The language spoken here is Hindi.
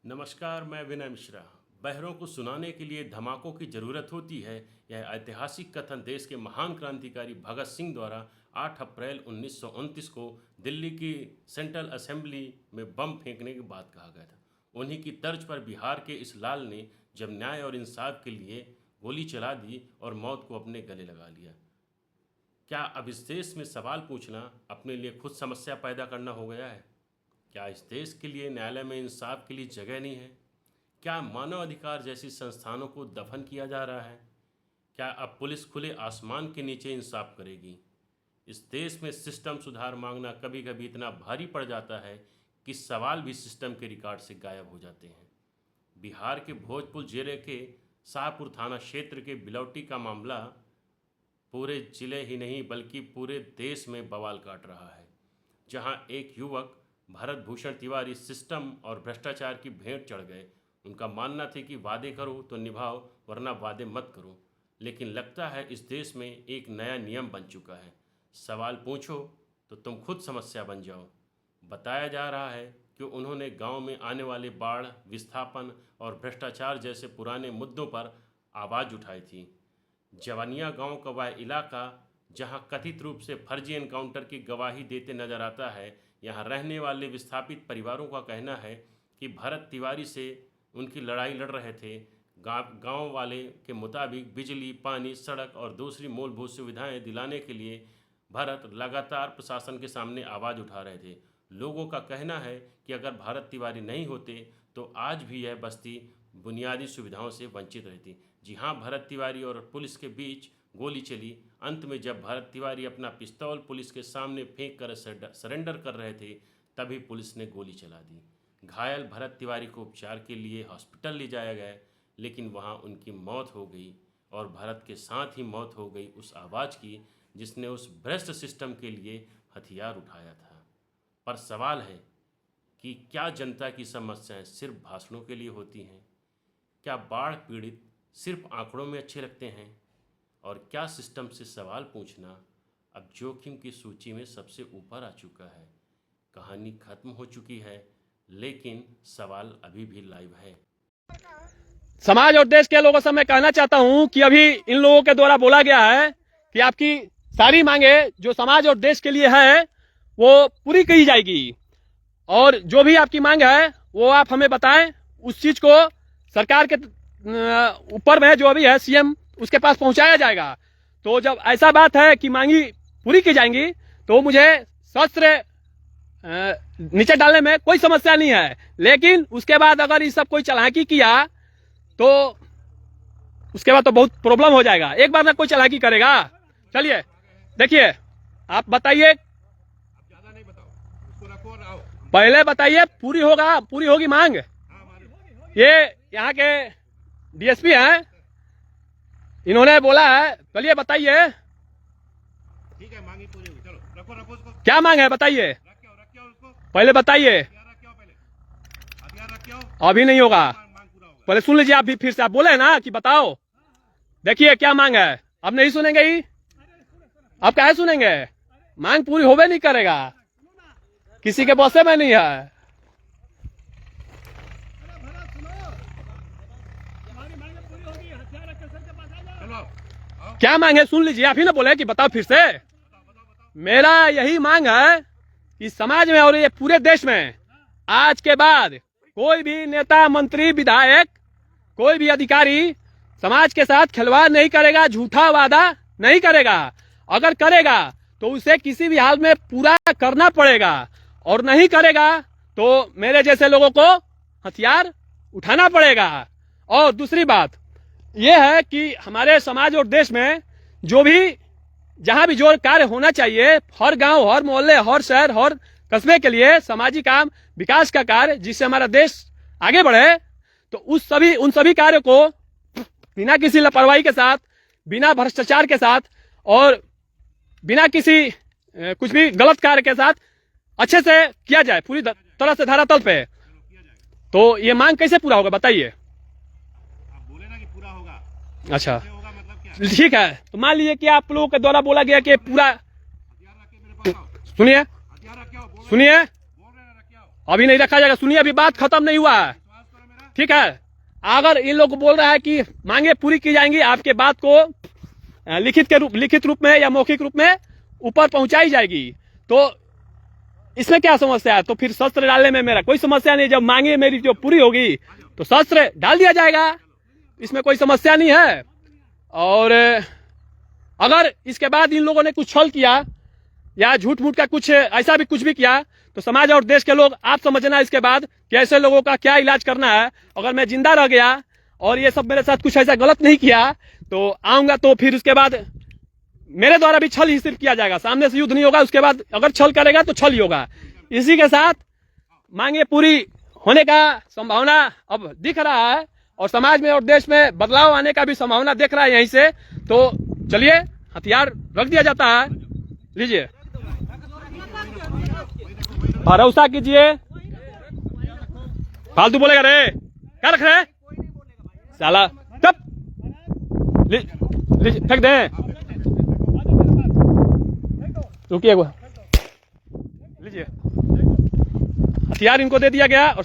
नमस्कार, मैं विनय मिश्रा। बहरों को सुनाने के लिए धमाकों की जरूरत होती है। यह ऐतिहासिक कथन देश के महान क्रांतिकारी भगत सिंह द्वारा 8 अप्रैल 1929 को दिल्ली की सेंट्रल असेंबली में बम फेंकने के बाद कहा गया था। उन्हीं की तर्ज पर बिहार के इस लाल ने जब न्याय और इंसाफ के लिए गोली चला दी और मौत को अपने गले लगा लिया। क्या अब इस देश में सवाल पूछना अपने लिए खुद समस्या पैदा करना हो गया है? क्या इस देश के लिए न्यायालय में इंसाफ के लिए जगह नहीं है? क्या मानव अधिकार जैसी संस्थानों को दफन किया जा रहा है? क्या अब पुलिस खुले आसमान के नीचे इंसाफ करेगी? इस देश में सिस्टम सुधार मांगना कभी कभी इतना भारी पड़ जाता है कि सवाल भी सिस्टम के रिकॉर्ड से गायब हो जाते हैं। बिहार के भोजपुर जिले के शाहपुर थाना क्षेत्र के बिलौटी का मामला पूरे जिले ही नहीं बल्कि पूरे देश में बवाल काट रहा है, जहां एक युवक भरत भूषण तिवारी सिस्टम और भ्रष्टाचार की भेंट चढ़ गए। उनका मानना था कि वादे करो तो निभाओ वरना वादे मत करो, लेकिन लगता है इस देश में एक नया नियम बन चुका है, सवाल पूछो तो तुम खुद समस्या बन जाओ। बताया जा रहा है कि उन्होंने गांव में आने वाले बाढ़, विस्थापन और भ्रष्टाचार जैसे पुराने मुद्दों पर आवाज़ उठाई थी। जवानिया गांव का वह इलाका जहां कथित रूप से फर्जी एनकाउंटर की गवाही देते नजर आता है, यहाँ रहने वाले विस्थापित परिवारों का कहना है कि भरत तिवारी से उनकी लड़ाई लड़ रहे थे। गांव वाले के मुताबिक बिजली, पानी, सड़क और दूसरी मूलभूत सुविधाएं दिलाने के लिए भरत लगातार प्रशासन के सामने आवाज़ उठा रहे थे। लोगों का कहना है कि अगर भरत तिवारी नहीं होते तो आज भी यह बस्ती बुनियादी सुविधाओं से वंचित रहती। जी हाँ, भरत तिवारी और पुलिस के बीच गोली चली। अंत में जब भरत तिवारी अपना पिस्तौल पुलिस के सामने फेंक कर सरेंडर कर रहे थे, तभी पुलिस ने गोली चला दी। घायल भरत तिवारी को उपचार के लिए हॉस्पिटल ले जाया गया, लेकिन वहां उनकी मौत हो गई और भरत के साथ ही मौत हो गई उस आवाज़ की जिसने उस भ्रष्ट सिस्टम के लिए हथियार उठाया था। पर सवाल है कि क्या जनता की समस्याएं सिर्फ भाषणों के लिए होती हैं? क्या बाढ़ पीड़ित सिर्फ आंकड़ों में अच्छे लगते हैं? और क्या सिस्टम से सवाल पूछना अब जोखिम की सूची में सबसे ऊपर आ चुका है? कहानी खत्म हो चुकी है, लेकिन सवाल अभी भी लाइव है। समाज और देश के लोगों से मैं कहना चाहता हूं कि अभी इन लोगों के द्वारा बोला गया है कि आपकी सारी मांगे जो समाज और देश के लिए है वो पूरी की जाएगी, और जो भी आपकी मांग है वो आप हमें बताएं। उस चीज को सरकार के ऊपर में जो अभी है सीएम उसके पास पहुंचाया जाएगा। तो जब ऐसा बात है कि मांगी पूरी की जाएंगी तो मुझे शस्त्र नीचे डालने में कोई समस्या नहीं है, लेकिन उसके बाद अगर ये सब कोई चालाकी किया तो उसके बाद तो बहुत प्रॉब्लम हो जाएगा। एक बार ना कोई चालाकी करेगा। चलिए देखिए, आप बताइए, पहले बताइए पूरी होगी मांग। ये यहाँ के डीएसपी हैं, इन्होंने बोला है। चलिए बताइए, ठीक है, मांगी पूरी हुई। चलो रखो उसको। क्या मांग है बताइए, रखो उसको। पहले बताइए। हथियार रखो। अभी नहीं होगा, मांग पूरा होगा। पहले सुन लीजिए। आप भी फिर से आप बोले ना कि बताओ। देखिए क्या मांग है, अब नहीं सुनेंगे ही, अब क्या सुनेंगे? मांग पूरी होवे नहीं करेगा, किसी के बसे में नहीं है। क्या मांग है सुन लीजिए, आप ही ना बोले कि बताओ फिर से। मेरा यही मांग है कि समाज में और ये पूरे देश में आज के बाद कोई भी नेता, मंत्री, विधायक, कोई भी अधिकारी समाज के साथ खिलवाड़ नहीं करेगा, झूठा वादा नहीं करेगा। अगर करेगा तो उसे किसी भी हाल में पूरा करना पड़ेगा, और नहीं करेगा तो मेरे जैसे लोगों को हथियार उठाना पड़ेगा। और दूसरी बात यह है कि हमारे समाज और देश में जो भी जहां भी जो कार्य होना चाहिए, हर गांव, हर मोहल्ले, हर शहर, हर कस्बे के लिए सामाजिक काम, विकास का कार्य, जिससे हमारा देश आगे बढ़े, तो उन सभी कार्यों को बिना किसी लापरवाही के साथ, बिना भ्रष्टाचार के साथ और बिना किसी कुछ भी गलत कार्य के साथ अच्छे से किया जाए, पूरी तरह से धरातल पे। तो ये मांग कैसे पूरा होगा बताइए? आप बोले ना कि पूरा होगा। अच्छा होगा मतलब क्या? ठीक है, तो मान लीजिए कि आप लोगों के द्वारा बोला गया कि पूरा, हथियार रख के मेरे पास आओ। सुनिए हथियार रख के आओ। सुनिए, बोल रहे हैं रख के आओ। अभी नहीं रखा जाएगा। सुनिए, अभी बात खत्म नहीं हुआ है। विश्वास करो ठीक है, अगर इन लोग को बोल रहा है कि मांगे पूरी की जाएंगी, आपके बात को लिखित रूप में या मौखिक रूप में ऊपर पहुंचाई जाएगी, तो इसमें क्या समस्या है? तो फिर शस्त्र डालने में मेरा कोई समस्या नहीं। जब मांगे मेरी जो पूरी होगी तो शस्त्र डाल दिया जाएगा, इसमें कोई समस्या नहीं है। और अगर इसके बाद इन लोगों ने कुछ छल किया या झूठ मूठ का कुछ ऐसा भी कुछ भी किया, तो समाज और देश के लोग आप समझना इसके बाद कि ऐसे लोगों का क्या इलाज करना है। अगर मैं जिंदा रह गया और ये सब मेरे साथ कुछ ऐसा गलत नहीं किया तो आऊंगा, तो फिर उसके बाद मेरे द्वारा भी छल ही सिर्फ किया जाएगा, सामने से युद्ध नहीं होगा। उसके बाद अगर छल करेगा तो छल ही होगा। इसी के साथ मांगे पूरी होने का संभावना अब दिख रहा है और समाज में और देश में बदलाव आने का भी संभावना दिख रहा है यहीं से। तो चलिए हथियार रख दिया जाता है, लीजिए, भरोसा कीजिए। फालतू बोलेगा रे, क्या रख रहे साला, तब फेंक दे, रुकिए, लीजिए, हथियार इनको दे दिया गया और